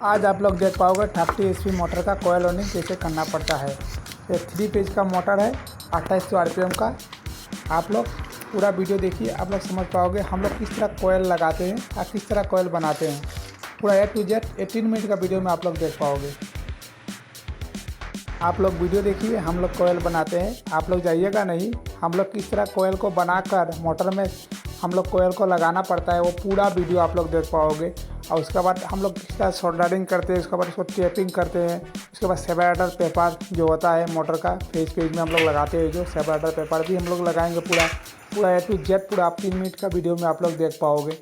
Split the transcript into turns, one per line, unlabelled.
आज आप लोग देख पाओगे 30 HP मोटर का कोयल रनिंग कैसे करना पड़ता है। ये 3 पेज का मोटर है 2800 RPM का। आप लोग पूरा वीडियो देखिए, आप लोग समझ पाओगे हम लोग किस तरह कोयल लगाते हैं या किस तरह कोयल बनाते हैं। पूरा A to Z 18 मिनट का वीडियो में आप लोग देख पाओगे। आप लोग वीडियो देखिए, हम लोग कोयल बनाते हैं, आप लोग जाइएगा नहीं। हम लोग किस तरह कोयल को बनाकर मोटर में हम लोग कोयल को लगाना पड़ता है, वो पूरा वीडियो आप लोग देख पाओगे। और उसके बाद हम लोग किस तरह सोल्डरिंग करते हैं, उसके बाद उसको टेपिंग करते हैं। उसके बाद सेपरेटर पेपर जो होता है मोटर का पेज में हम लोग लगाते हैं, जो सेपरेटर पेपर भी हम लोग लगाएंगे। पूरा पूरा A to Z पूरा आप 3 मिनट का वीडियो में आप लोग देख पाओगे।